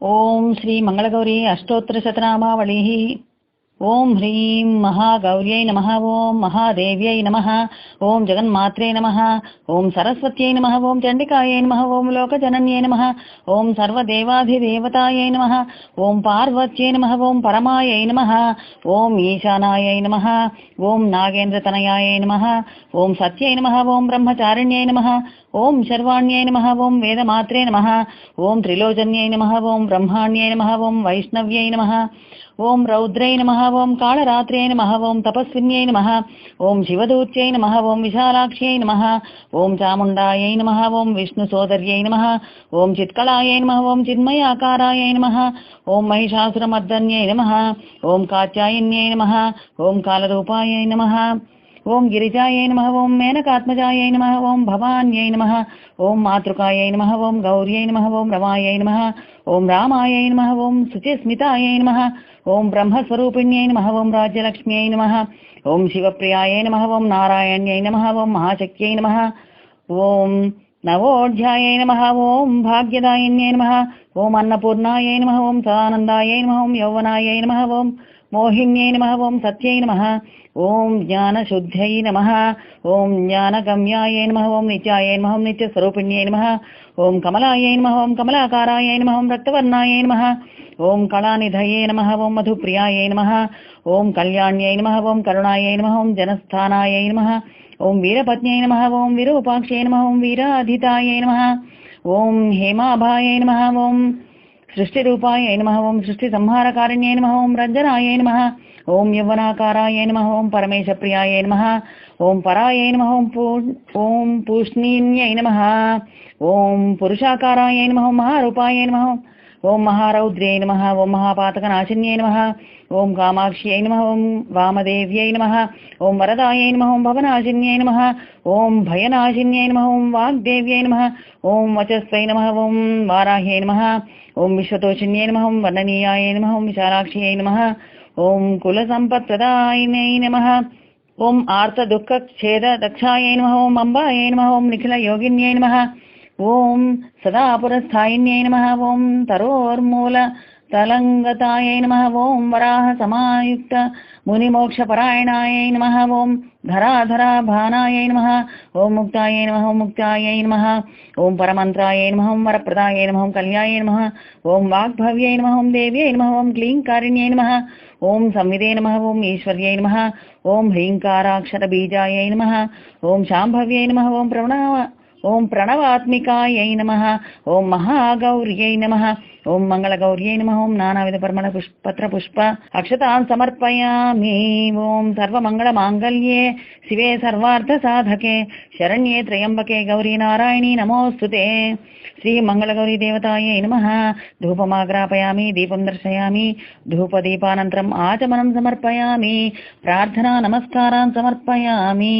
ओम श्री मंगलगौरी अष्टोत्तर शतनामावली। ओम ह्रीं महागौर्यै नमः। ओम महादेव्यै नमः। ओम जगन्मात्रे नमः। ओम सरस्वत्यै नमः। ओम चंडिकायै नमः। ओम लोकजनन्यै नमः। ओम सर्वदेवाधिदेवतायै नमः। ओम पार्वत्यै नमः। ओम परमायै नमः। ओम ईशानायै नमः। ओम नागेन्द्रतनयायै नमः। ओम सत्यै नमः। ओम ब्रह्मचारिण्यै नमः। ओम शर्वाण्यै नमः। ओम वेदमात्रे नमः। ओम त्रिलोचन्यै नमः। ओम ब्रह्माण्यै नमः। ओम वैष्णव्यै नमः। ओम रौद्रै नमः। ओम कालरात्र्यै नमः। ओम तपस्विन्यै नमः। ओम शिवदूत्यै नमः। ओम विशालाक्ष्यै नमः। ओम चामुण्डायै नमः। ओम विष्णुसोदर्यै नमः। ओम चित्कलायै नमः। ओम चिन्मयाकारायै नमः। ओम महिषासुरमर्दन्यै नमः। ओम कात्यायन्यै नमः। ओम कालरूपायै नमः। ओम गिरिजायै नमः। ओम मेनकात्मजायै नमः। ओम भवान्यै नमः। ओम मातृकायै नमः। ओम गौर्यै नमः। ओम रमायै नमः। ओम रामायै नमः। ओम शुचिस्मितायै नमः। ओम ब्रह्मस्वरूपिण्यै नमः। ओम राज्यलक्ष्म्यै नमः। ओम शिवप्रियायै नमः। ओम नारायण्यै नमः। ओम महाशक्त्यै नमः। ओम नवोऽध्यायै नमः। ओम भाग्यदायिन्यै नमः। ओम अन्नपूर्णायै नमः। ओम सदानन्दायै नमः। ओम यौवनायै नमः। ओम मोहिन्यै नमः। ओम सत्यै नमः। ओम ज्ञानशुद्ध्यै नमः। ओम ज्ञानगम्यायै नमः। ओम नित्यायै नमः। ओम नित्यस्वरूपिण्यै नमः। ओम कमलायै नमः। ओम कमलाकारायै नमः। ओम रक्तवर्णायै नमः। ओम कलानिधये नमः। ओम मधुप्रियायै नमः। ओम कल्याण्यै नमः। ओम करुणायै नमः। ओम जनस्थानायै नमः। ओम वीरपत्न्यै नमः। ओम विरूपाक्ष्यै नमः। ओम वीराधितायै नमः। ओम हेमाभायै नमः। ओम सृष्टिरूपायै नमः। ओम सृष्टिसंहारकारिण्यै नमः। ओम रञ्जनायै नमः। ओम यौवनाकारायै नमः। ओम परमेशप्रियायै नमः। ओम परायै नमः। ओम पूष्णीन्यै नमः। ओम पुरुषाकारायै नमः। ओम महारूपायै नमः। ओम महारौद्र्यै नमः। ओम महापातकनाशिन्यै नमः। ओम कामाक्ष्यै नमः। ओम वामदेव्यै नमः। ओम वरदायै नमः। ओम भवनाशिन्यै नमः। ओम भयनाशिन्यै नमः। ओम वाग्देव्यै नमः। ओम वचस्यै नमः। ओम वाराह्यै नमः। ओम विश्वतोषिण्यै नमः। ओम वर्णनीयायै नमः। ओम विशालाक्ष्यै नमः। ओम कुलसम्पत्प्रदायिन्यै नमः। ओम आर्तदुःखच्छेददक्षायै नमः। ओम अम्बायै नमः। ओम निखिलयोगिन्यै नमः। ओम सदा पुरस्थायिन्यै नमः। ओम तरोर्मूल तलङ्गतायै नमः। ओम वराह समायुक्त मुनिमोक्षपरायणायै नमः। ओम धराधराभानायै नमः। ओम मुक्तायै नमः। ओम मुक्तायै नमः। ओम परमन्त्रायै नमः। ओम वरप्रदायै नमः। ओम कल्यायै नमः। ओम वाग्भव्यै नमः। ओम देव्यै नमः। ओम क्लीङ्कारिण्यै नमः। ओम संविदे नमः। ओम ईश्वर्यै नमः। ओम ह्रीङ्काराक्षरबीजायै नमः। ओम शाम्भव्यै नमः। ओम प्रणवात्मिकायै नमः। ओम महागौर्यै नमः। ओम मंगलगौर्यै नमः। ओम नानाविधपरिमलपत्रपुष्प अक्षतान् समर्पयामि। ओम सर्वमङ्गलमाङ्गल्ये शिवे सर्वार्थसाधके शरण्ये त्र्यम्बके गौरी नारायणी नमोऽस्तुते। श्रीमङ्गलगौरी देवतायै नमः। धूपमाग्रापयामि। दीपं दर्शयामि। धूपदीपानन्तरम् आचमनं समर्पयामि। प्रार्थना नमस्कारान् समर्पयामि।